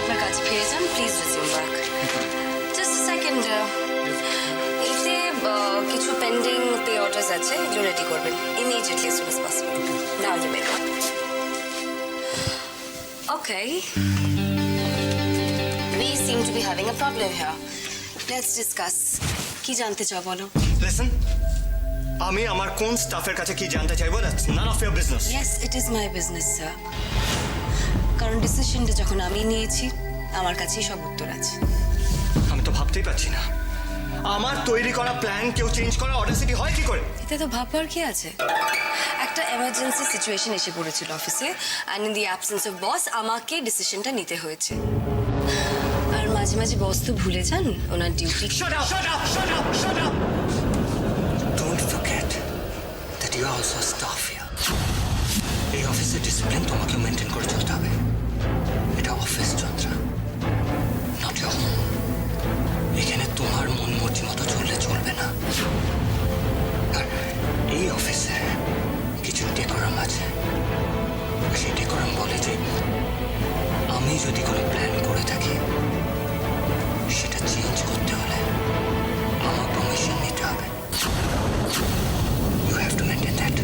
আপনার কাছে ফিরে যান, please resume work. Just second, এতে কিছু পেন্ডিং পে অর্ডার্স আছে, এগুলো রেডি করবেন immediately, as soon as possible. Now you may go. Okay. We seem to be having a problem here. Let's discuss. কি জানতে চাও বলো? লিসেন, আমি আমার কোন স্টাফের কাছে কি জানতে চাইবো, that's none of your business. Yes, it is my business, sir. কারণ ডিসিশনটা যখন আমি নিয়েছি, আমার কাছেই সব উত্তর আছে। আমি তো ভাবতেই পারছি না, আমার তৈরি করা প্ল্যান কেউ চেঞ্জ করার অডাসিটি হয় কি করে? এতে তো ভাববার কি আছে? একটা এমার্জেন্সি সিচুয়েশন এসে পড়েছিল অফিসে, and in the absence of boss আমাকে ডিসিশনটা নিতে হয়েছে। আর মাঝে মাঝে বস তো ভুলে যান ওনার duty. Shut up! Shut up! Shut up! Shut up! Don't forget that you are also a staff here. এই অফিসের ডিসিপ্লিন তোমাকে মেনটেন করে চলতে হবে। এটা office, Chandra, not your home. এখানে তোমার মন মর্জি মতো চললে চলবে না। আর এই অফিসে কিছু ডেকোরাম আছে। সেই ডেকোরাম বলে যে আমি যদি কোনো প্ল্যান করে থাকি, সেটা চেঞ্জ করতে হলে আমার পারমিশন নিতে হবে। You have to maintain that.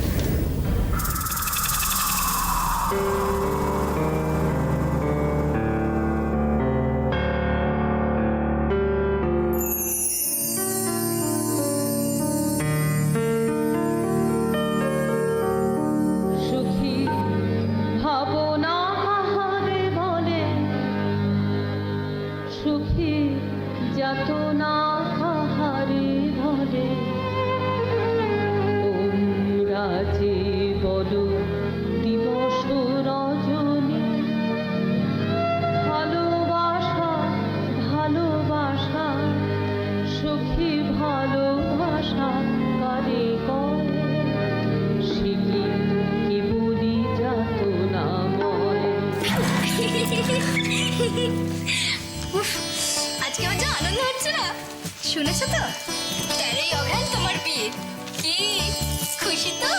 সুখী ভাবনা কাহারে বলে, সুখী যাতনা কাহারে বলে, তোমরা যে বলো দিবস রজনী, ভালোবাসা ভালোবাসা, সুখী ভালোবাসা কারে করে, সে কি বলি যাতনাময়। উফ, আজকে আমার যা আনন্দ হচ্ছে না, শুনেছো তো? 13ই অঘ্রান তোমার বিয়ে। কি খুশি তো?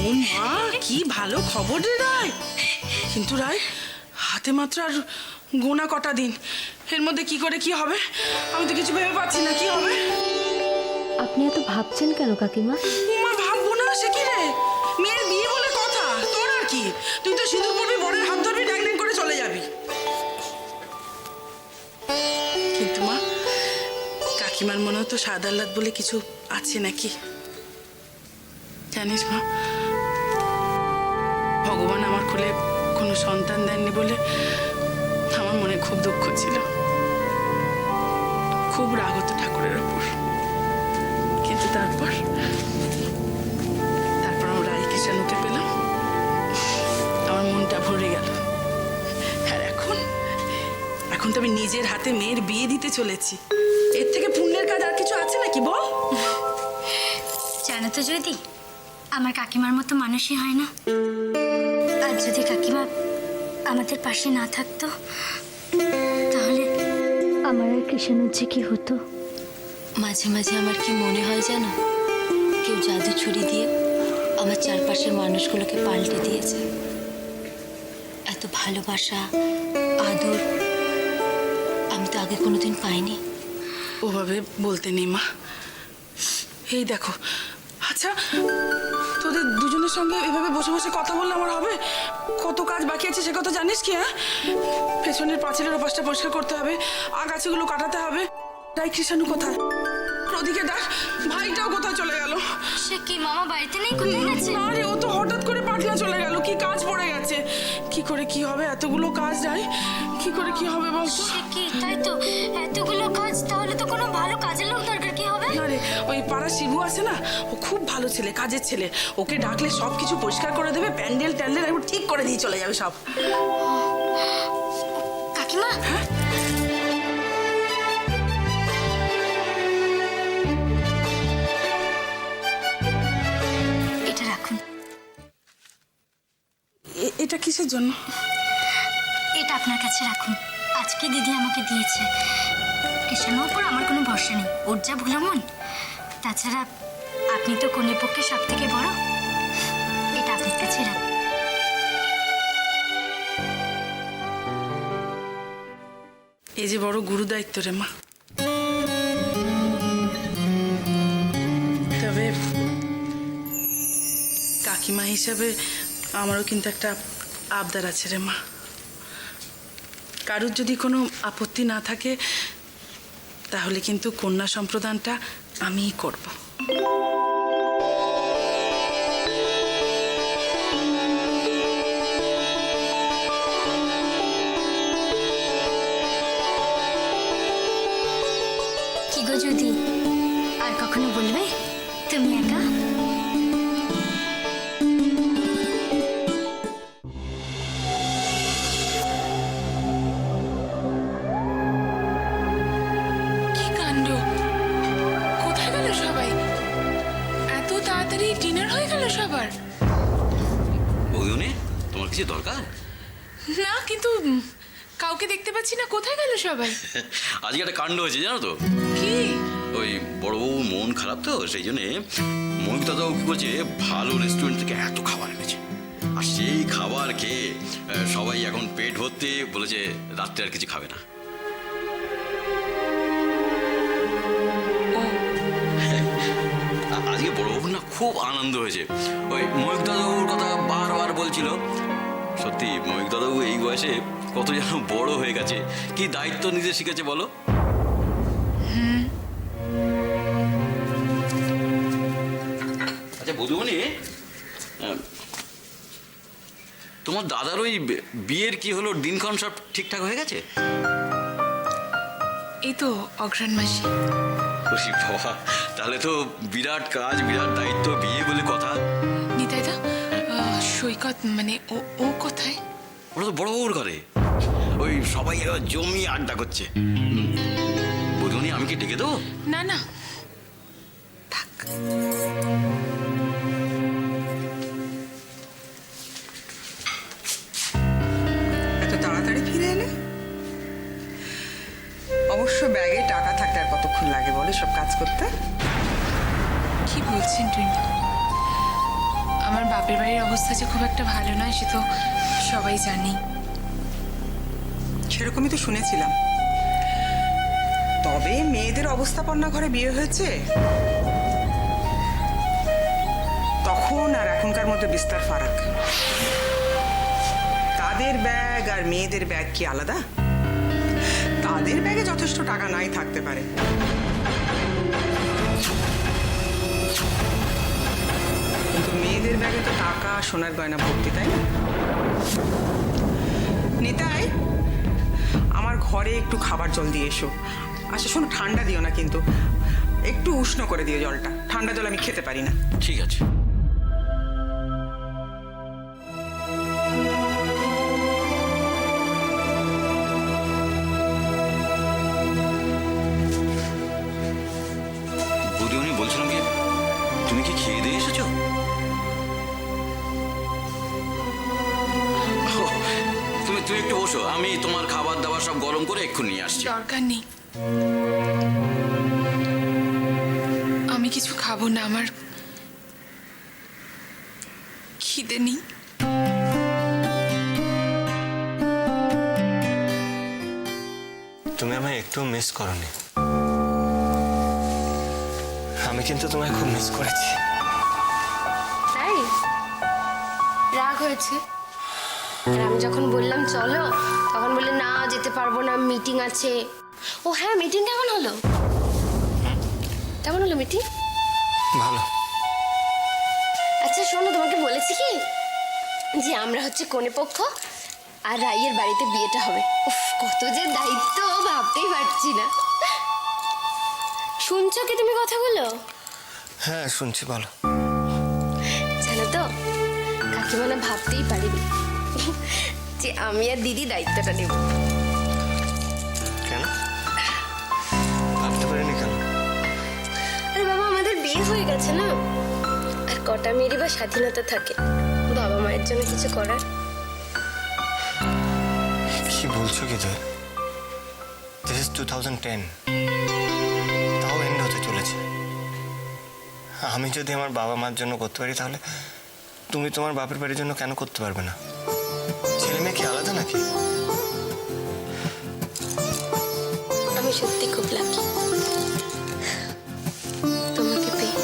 ও মা, কি ভালো খবর রে রায়। কিন্তু রায়, হাতে মাত্র আর গোনা কটা দিন, এর মধ্যে কি করে কি হবে আমি তো কিছু ভেবে পাচ্ছি না। কি হবে? আপনি এত ভাবছেন কেন কাকিমা? মা, ভাববো না সে কি রে, মেয়ের বিয়ে বলে কথা, তোর আর কি? তুই তো সিঁদুর পরবি, বরের হাত ধরবি, ড্যাং ড্যাং করে চলে যাবি। কিন্তু মা, কাকিমার মনেও তো সাদ আহ্লাদ বলে কিছু আছে নাকি? জানিস মা, ভগবান আমার কোলে কোনো সন্তান দেননি বলে আমার মনে খুব দুঃখ ছিল, খুব রাগ হতো ঠাকুরের ওপর। কিন্তু তারপর আমরা রাই কিষাণুকে পেলাম, আমার মনটা ভরে গেল। আর এখন তো আমি নিজের হাতে মেয়ের বিয়ে দিতে চলেছি। এর থেকে পুণ্যের কাজ আর কিছু আছে নাকি বল? জানো তো যদি আমার কাকিমার মতো মানুষই হয় না। আর যদি কাকিমা আমাদের পাশে না থাকতো, তাহলে আমার আর কৃষ্ণুর যে কি হতো। মাঝে মাঝে আমার কি মনে হয় জানো, কেউ জাদু ছুরি দিয়ে আমার চারপাশের মানুষগুলোকে পাল্টে দিয়েছে। এত ভালোবাসা, আদর আমি তো আগে কোনোদিন পাইনি। ওভাবে বলতে নেই মা। এই দেখো, আচ্ছা তোদের দুজনের সঙ্গে এভাবে বসে বসে কথা বললে আমার হবে? কত কাজ বাকি আছে সে কথা জানিস কি? হ্যাঁ, পেছনের পাঁচিলের ওপাশটা পরিষ্কার করতে হবে, আগাছাগুলো কাটাতে হবে। রাই কৃষাণু কোথায়? ওদিকে দেখ, ভাইটাও কোথায় চলে গেল? সে কি মামা বাড়িতে নেই? কোথায় গেছে? আরে ও তো হঠাৎ করে পাটলা চলে গেল, কি কাজ পড়ে গেছে। কি করে কি হবে, এতগুলো কাজ যায়, কি করে কি হবে বলতো? সে কি, তাই তো, এতগুলো কাজ, তাহলে তো কোনো ভালো কাজের লোক দরকার। কি হবে? আরে ওই পাড়া শিবু আছে না, ও খুব ভালো ছেলে, কাজের ছেলে। ওকে ডাকলে সব কিছু পরিষ্কার করে দেবে, প্যান্ডেল ট্যান্ডেল একবার ঠিক করে দিয়ে চলে যাবে সব। কাকিমা, হ্যাঁ, এটা রাখুন। এটা কিসের জন্য? এটা আপনার কাছে রাখুন, আজকে দিদি আমাকে দিয়েছে। কৃষ্ণের উপর আমার কোনো ভরসা নেই, ওর যা ভুলো মন। তাছাড়া আপনি তো কনের পক্ষে সব থেকে বড়, এটা আপনার কাছে রাখুন। এই যে বড় গুরু দায়িত্ব রে মা। তবে কাকিমা হিসাবে আমারও কিন্তু একটা আবদার আছে রে মা। কারুর যদি কোনো আপত্তি না থাকে তাহলে কিন্তু কন্যা সম্প্রদানটা আমিই করব। কি গো যদি আর কখনো বলবে তুমি একা? কি কাণ্ড! কোথায় গেল সবাই? এত তাড়াতাড়ি ডিনার হয়ে গেল সবার? বৌদিমণি, তোমার কিছু দরকার? না, কিন্তু কাউকে দেখতে পাচ্ছি না। কোথায় গেল সবাই? আজকে একটা কাণ্ড হয়েছে জানো তো। কি? ওই বড়বাবুর মন খারাপ তো, সেই জন্যে ময়ূক দাদাও কি করছে, ভালো রেস্টুরেন্ট থেকে এত খাবার এনেছে। আর সেই খাবার খেয়ে সবাই এখন পেট ভর্তি, বলেছে রাত্রে আর কিছু খাবে না। আজকে বড়বাবুর না খুব আনন্দ হয়েছে। ওই ময়ূক দাদাবুর কথা বারবার বলছিল। সত্যি ময়ূক দাদাবু এই বয়সে কত যেন বড় হয়ে গেছে, কি দায়িত্ব নিতে শিখেছে বলো। আচ্ছা বধুমণি, তোমার দাদার ওই বিয়ের কি হলো, দিনক্ষণ সব ঠিকঠাক হয়ে গেছে? এই তো অঘ্রাণ মাসি। খুশি বাবা, তাহলে তো বিরাট কাজ, বিরাট দায়িত্ব, বিয়ে বলে কথা। নিতাইদা, সৈকত মানে ও কোথায়? ওরা তো বড়বাবুর ঘরে, ওই সবাই জমি আড্ডা করছে। বধুমণি, আমি কি ডেকে দেবো? না না, থাক। এত তাড়াতাড়ি ফিরে এলে? অবশ্য ব্যাগে টাকা থাকলে আর কতক্ষণ লাগে বলে সব কাজ করতে? কি বলছেন টুইনি? আমার বাপের বাড়ির অবস্থা যে খুব একটা ভালো নয় সে তো সবাই জানি। সেরকমই তো শুনেছিলাম। তবে মেয়েদের অবস্থাপন্ন ঘরে বিয়ে হয়েছে, তখন আর এখনকার মধ্যে বিস্তার ফারাক। তাদের ব্যাগ আর মেয়েদের ব্যাগ কি আলাদা? তাদের ব্যাগে যথেষ্ট টাকা নাই থাকতে পারে, কিন্তু মেয়েদের ব্যাগে তো টাকা সোনার গয়না ভর্তি, তাই না? নিতাই, আমার ঘরে একটু খাবার জল দিয়ে এসো। আচ্ছা শোনো, ঠান্ডা দিও না কিন্তু, একটু উষ্ণ করে দিও জলটা। ঠান্ডা জল আমি খেতে পারি না। ঠিক আছে। বৌদিমণি, বলছিলাম কি, তুমি কি খেয়ে দিয়ে এসেছো? তুমি একটু বসো, আমি তোমার খাবার দাবার সব গরম করে এক্ষুনি নিয়ে আসছি। দরকার নেই, আমি কিছু খাবো না, আমার খিদে নেই। তুমি আমায় একটু মিস করনি। আমি কিন্তু তোমায় খুব মিস করেছি। তাই রাগ হয়েছে? আর আমি যখন বললাম চলো, তখন বললে না যেতে পারবো না, মিটিং আছে। ও হ্যাঁ, মিটিং কেমন হলো? কেমন হলো মিটিং? ভালো। আচ্ছা শোনো, তোমাকে বলেছি কি যে আমরা হচ্ছে কনে পক্ষ, আর রাইয়ের বাড়িতে বিয়েটা হবে। উফ, কত যে দায়িত্ব, ভাবতেই পারছি না। শুনছো কি তুমি কথাগুলো? হ্যাঁ শুনছি, বলো। জানো তো, কাকিমা না ভাবতেই পারিনি যে আমি আর দিদি দায়িত্বটা নেব। কেন ভাবতে পারিনি কেন? আরে বাবা, আমাদের বিয়ে হয়ে গেছে না, আর কটা মেয়েরই বা স্বাধীনতা থাকে বাবা মায়ের জন্য কিছু করার। কি বলছো কি তুই? দিস ইজ 2010, তাও এন্ড হতে চলেছে। আমি যদি আমার বাবা মার জন্য করতে পারি, তাহলে তুমি তোমার বাপের বাড়ির জন্য কেন করতে পারবে না? ছেলে মেয়ে কি আলাদা নাকি? সত্যি খুব লাকি তোমাকে পেয়ে।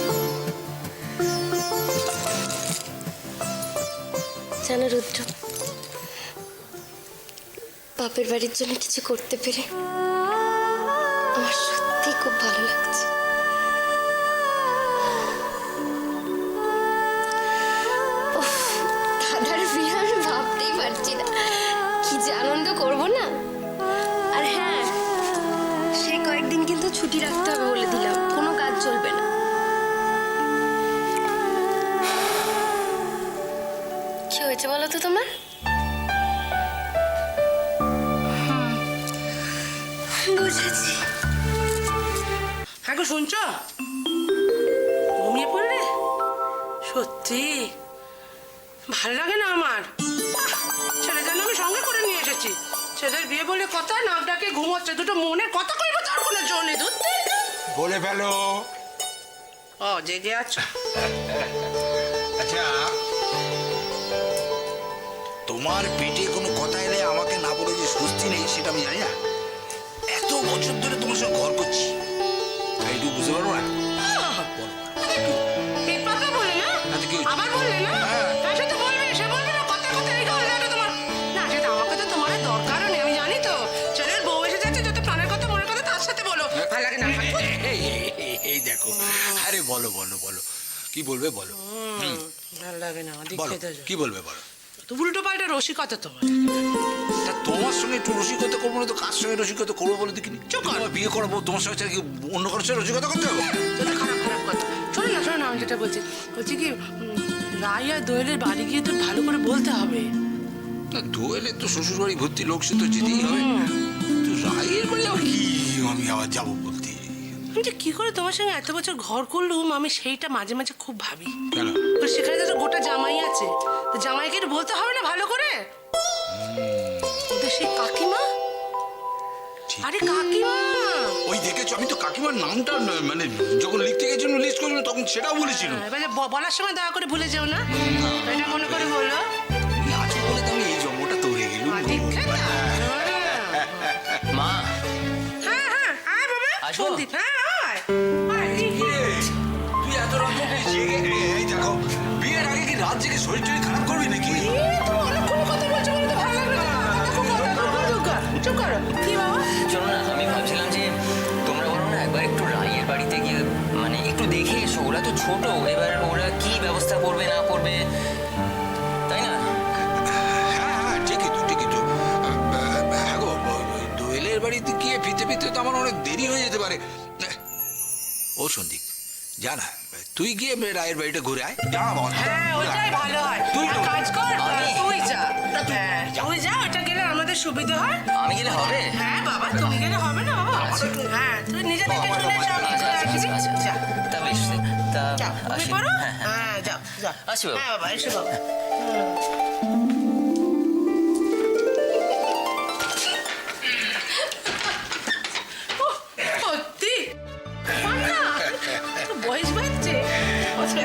জানো রুদ্র, বাপের বাড়ির জন্য কিছু করতে পেরে আমার সত্যি খুব ভালো লাগছে। উফ, দাদার বিয়ে আমি ভাবতেই পারছি না, কি যে আনন্দ করবো না। আর হ্যাঁ, সে কয়েকদিন কিন্তু ছুটি রাখতে হবে বলে দিলাম, কোনো কাজ চলবে না। কি হয়েছে বলো তো তোমার? বুঝেছি। হ্যাঁ গো, শুনছ? ঘুমিয়ে পড়লে? সত্যি ভালো লাগে না আমার। ছেলে যেন আমি সঙ্গে করে নিয়ে এসেছি, ছেলের বিয়ে বলে কথা, নাক ডাকে ঘুমোচ্ছে, দুটো মনের কথা কইবো তার কোনো জোর নেই। বলে ফেলো। ও জেগে আছো? আচ্ছা, তোমার পেটে কোনো কথা এলে আমাকে না বলে যে স্বস্তি নেই সেটা আমি জানি না। এত বছর ধরে তোমার সঙ্গে ঘর করছি, একটু বুঝতে পারবো না? পেট পাতলা বলে না? তাতে কি? আবার বললে না? হ্যাঁ, সে তো বলবে, সে বলবে না, কথা কথা এই হয়ে যাবে তোমার। না, সেটা আমাকে তো তোমার দরকারও নেই, আমি জানি তো। ছেলের বউ এসে যাচ্ছে, যত প্রাণের কথা মনের কথা তার সাথে বলো। ভালো লাগে না? এই দেখো, আরে বলো বলো বলো, কি বলবে বলো। ভালো লাগে না, বলো, কি বলবে বলো। তো উল্টো পাল্টা রসিকতা তোমার। তা তোমার সঙ্গে একটু রসিকতা করবো না তো কার সঙ্গে রসিকতা করবো বলে দেখিনি? তোমার বিয়ে করবো, তোমার সঙ্গে ছাড়া কি অন্য কারোর সঙ্গে রসিকতা করতে হবে? তোদের খারাপ খারাপ কথা শোনো না, শোনো না, আমি যেটা বলছি কি, রায় আর দোয়েলের বাড়ি গিয়ে তোর ভালো করে বলতে হবে। না, দোয়েলে তো শ্বশুর বাড়ি ভর্তি লোক, সে তো যেতেই হবে। তো রায়ের বাড়ি আবার কি আমি আবার যাবো বলতে? আমি যে কি করে তোমার সঙ্গে এত বছর ঘর করলুম, আমি সেইটা মাঝে মাঝে খুব ভাবি। কেন? তো সেখানে তো গোটা জামাই আছে, তো জামাইকে একটু বলতে হবে না ভালো করে? ওদের সেই কাকিমা, আরে কাকিমা, ওই দেখেছো, আমি তো কাকিমার নামটা মানে যখন লিখতে গেছিলাম লিস্ট করছিল তখন সেটাও বলেছিল। এবারে বলার সময় দয়া করে ভুলে যেও না, এটা মনে করে বলো। আজ বলে তো আমি এই জন্মটা তৈরি গেল। মা, হ্যাঁ হ্যাঁ হ্যাঁ বাবা, আসবো? সন্দীপ, হ্যাঁ আয়, আয়, তুই এত রাত অবধি জেগে, এই দেখো, বিয়ের আগে কি রাত জেগে শরীর টরীর খারাপ করবি নাকি? চুপ করো। কি বাবা? চলো না, আমি ভাবছিলাম যে তোমরা বলো না একবার একটু রাইয়ের বাড়িতে গিয়ে মানে একটু দেখে এসো। ওরা তো ছোট, এবার ওরা কি ব্যবস্থা করবে না করবে, তাই না? হ্যাঁ হ্যাঁ, ঠিকই তো ঠিকই তো। হ্যাঁ গো, দোয়েলের বাড়িতে গিয়ে ফিরতে ফিরতে তো আমার অনেক দেরি হয়ে যেতে পারে। ও সন্দীপ, যা না, তুই গিয়ে রায়ের বাড়িটা ঘুরে আয়। যা না বাবা। হ্যাঁ, ওইটাই ভালো হয়। তুই এক কাজ কর, আমি- তুই যা। হ্যাঁ, তুই যা, ওটা গেলে আমাদের সুবিধা হয়। আমি গেলে হবে? হ্যাঁ বাবা, তুমি গেলে হবে না বাবা। হ্যাঁ, তুই নিজে দেখে শুনে সব আচ্ছা, করে আচ্ছা, রাখিস। আচ্ছা, আচ্ছা। যা, তা বেশ, তা যা, তুমি আসি। পড়ো। হ্যাঁ, হ্যাঁ। হ্যাঁ, যাও, যাও। আসি বাবা। হ্যাঁ বাবা, এসো বাবা। সত্যি না, একটু বয়স বাড়ছে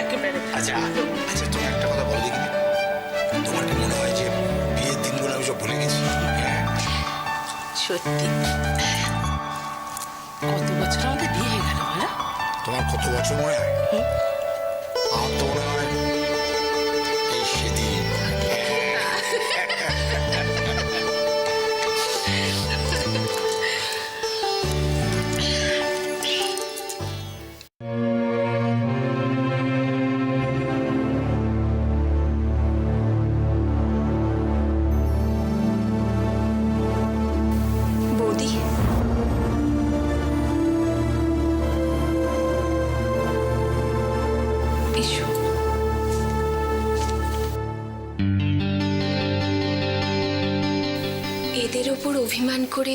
একেবারে। আচ্ছা আচ্ছা, তুমি একটা কথা বলো দেখিনি, তোমার কি মনে হয় যে বিয়ের দিনগুলো আমি সব ভুলে গেছি? হ্যাঁ, সত্যি কত বছর আমাদের বিয়ে হয়ে গেল বলো? তোমার কত বছর মনে হয়? আমার তো মনে হয় এই সেদিন। বৌদি, এসো। এদের ওপর অভিমান করে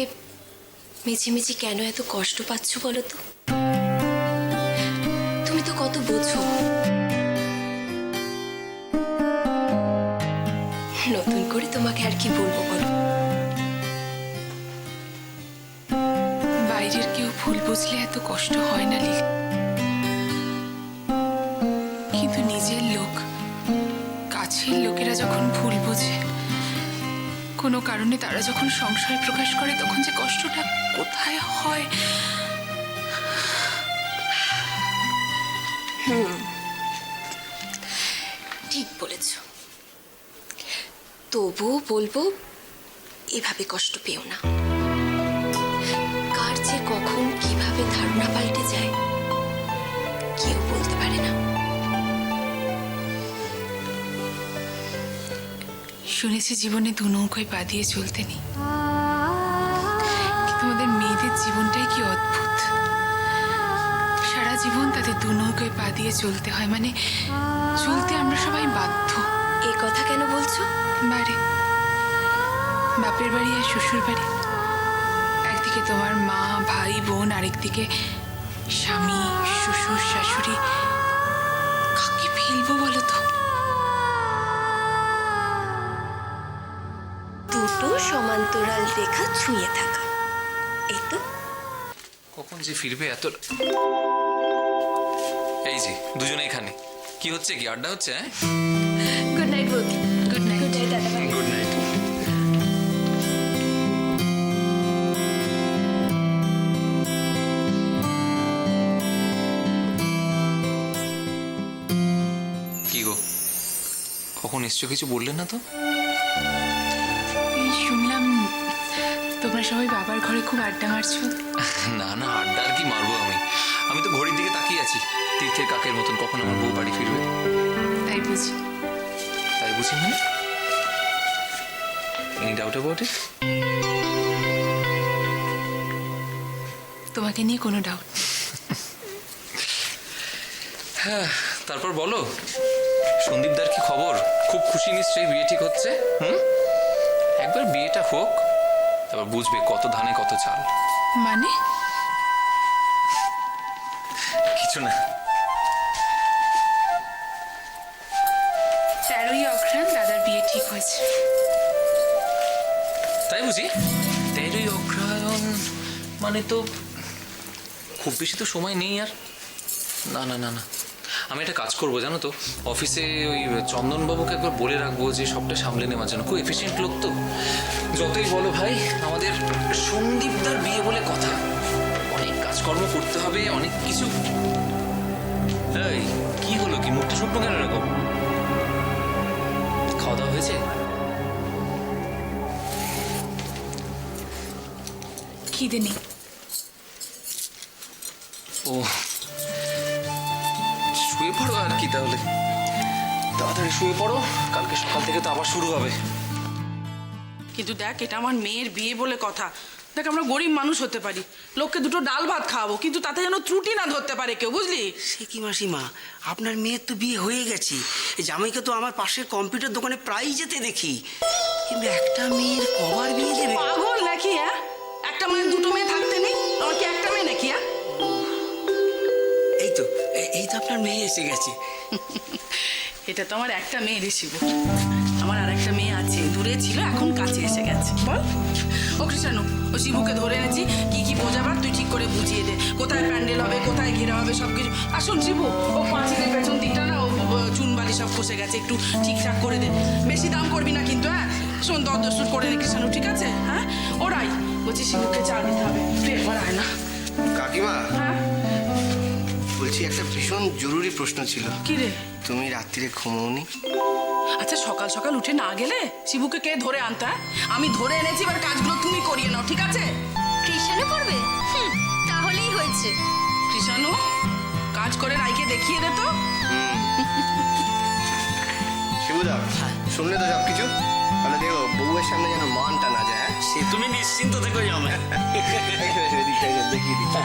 মিছিমিছি কেন এত কষ্ট পাচ্ছ বলো তো? তুমি তো কত বোঝো। নতুন করে তোমাকে আর কি বলবো বলো? বাইরের কেউ ভুল বুঝলে এত কষ্ট হয় না লিলি, কিন্তু নিজের লোক, কাছের লোকেরা যখন ভুল বোঝে কোনো কারণে তারা যখন সংশয় প্রকাশ করে তখন যে কষ্টটা কোথায় হয়। ঠিক বলেছ, তবুও বলবো এভাবে কষ্ট পেও না। কার যে কখন কিভাবে ধারণা পাল্টে যায় কেউ বলতে পারে না। শুনেছি জীবনে দু নৌকায় পা দিয়ে চলতে নেই, কিন্তু আমাদের মেয়েদের জীবনটাই কি অদ্ভুত। সারা জীবন তাদের দু নৌকায় পা দিয়ে চলতে হয়, মানে চলতে আমরা সবাই বাধ্য। এ কথা কেন বলছো? বাড়ি, বাপের বাড়ি আর শ্বশুর বাড়ি, একদিকে তোমার মা ভাই বোন, আরেকদিকে স্বামী শ্বশুর শাশুড়ি। কাকে ফেলবো বলো তো? দুটো সমান্তরাল রেখা ছুঁয়ে থাকা, এই তো। কখন যে ফিরবে এত? এই যে দুজনে এখানে কি হচ্ছে? কি আড্ডা হচ্ছে? হ্যাঁ, গুড নাইট বৌদি। Good night. গুড নাইট দাদা ভাই। Good night. কি গো, কখন এসছো? কিছু বললেন না তো? এই শুনলাম তোমরা সবাই বাবার ঘরে খুব আড্ডা মারছো। না না, আড্ডা আর কি মারবো আমি? আমি তো ঘড়ির দিকে তাকিয়ে আছি, তীর্থের কাকের মতন, কখন আমার বউ বাড়ি ফিরবে। তাই বুঝি? তাই বুঝি মানে? Any doubt about it? তোমাকে নিয়ে কোনো ডাউট? হ্যাঁ, তারপর বলো, সন্দীপদার কি খবর? খুব খুশি নিশ্চয়ই, বিয়ে ঠিক হচ্ছে। একবার বিয়েটা হোক, তারপর বুঝবে কত ধানে কত চাল। মানে কিছু না। 13ই অঘ্রাণ দাদার বিয়ে ঠিক হয়েছে। তাই বুঝি? 13ই অগ্রহায়ণ মানে তো খুব বেশি তো সময় নেই আর। না না না না, আমি একটা কাজ করবো জানো তো, অফিসে ওই চন্দনবাবুকে একবার বলে রাখবো যে সবটা সামলে নেওয়ার জন্য। খুব এফিসিয়েন্ট লোক তো। যতই বলো ভাই, আমাদের সন্দীপদার বিয়ে বলে কথা, অনেক কাজকর্ম করতে হবে, অনেক কিছু। এই কি হলো? কি মুখটা শুকনো কেন এরকম? খাওয়া দাওয়া হয়েছে? খিদে নেই। ও, শুয়ে পড়ো আর কি তাহলে। তাড়াতাড়ি শুয়ে পড়ো, কালকে সকাল থেকে তো আবার শুরু হবে। কিন্তু দেখ, এটা আমার মেয়ের বিয়ে বলে কথা। দেখ, আমরা গরিব মানুষ হতে পারি, লোককে দুটো ডাল ভাত খাওয়াবো, কিন্তু তাতে যেন ত্রুটি না ধরতে পারে কেউ, বুঝলি? সে কি মাসিমা, আপনার মেয়ের তো বিয়ে হয়ে গেছে। এই জামাইকে তো আমার পাশের কম্পিউটার দোকানে প্রায়ই যেতে দেখি। কিন্তু একটা মেয়ের কবার বিয়ে দেবে? পাগল নাকি? হ্যাঁ, একটা মেয়ে দুটো মেয়ে থাকতে নেই? আমার কি একটা মেয়ে নাকি? হ্যাঁ, এই তো আপনার মেয়ে এসে গেছে। এটা তো আমার একটা মেয়ে রে শিবু। আমার আর একটা মেয়ে আছে, দূরে ছিল, এখন কাছে এসে গেছে। বল ও কৃষ্ণ, ও শিবুকে ধরে এনেছি, কি কি বোঝাবার তুই ঠিক করে বুঝিয়ে দে। কোথায় প্যান্ডেল হবে, কোথায় ঘেরা হবে, সবকিছু। আর শোন শিবু, ও পাঁচিলের পেছন দিকটা না, ও চুনবালি সব খসে গেছে, একটু ঠিকঠাক করে দে। বেশি দাম করবি না কিন্তু। হ্যাঁ শোন, দরদস্তুর করে নে কৃষ্ণ, ঠিক আছে? হ্যাঁ, ওরাই বলছি শিবুকে চাল দিতে হবে। তুই একবার আয় না। কাকিমা, হ্যাঁ বলছি একটা ভীষণ জরুরি প্রশ্ন ছিল। কি রে? তুমি রাত্রিরে ঘুমোওনি? আচ্ছা, সকাল সকাল উঠে না গেলে শিবুকে কে ধরে আনতে? আমি ধরে এনেছি, এবার কাজগুলো তুমি করিয়ে নাও, ঠিক আছে? কৃষাণু করবে? তাহলেই হয়েছে। কৃষাণু কাজ করে রাইকে দেখিয়ে দে তো। শিবুদা, শুনলে তো সব কিছু? তাহলে দেখো বউয়ের সামনে যেন মানটা না যায়। সে তুমি নিশ্চিন্ত থেকো জামাই। দেখিয়ে দিচ্ছি।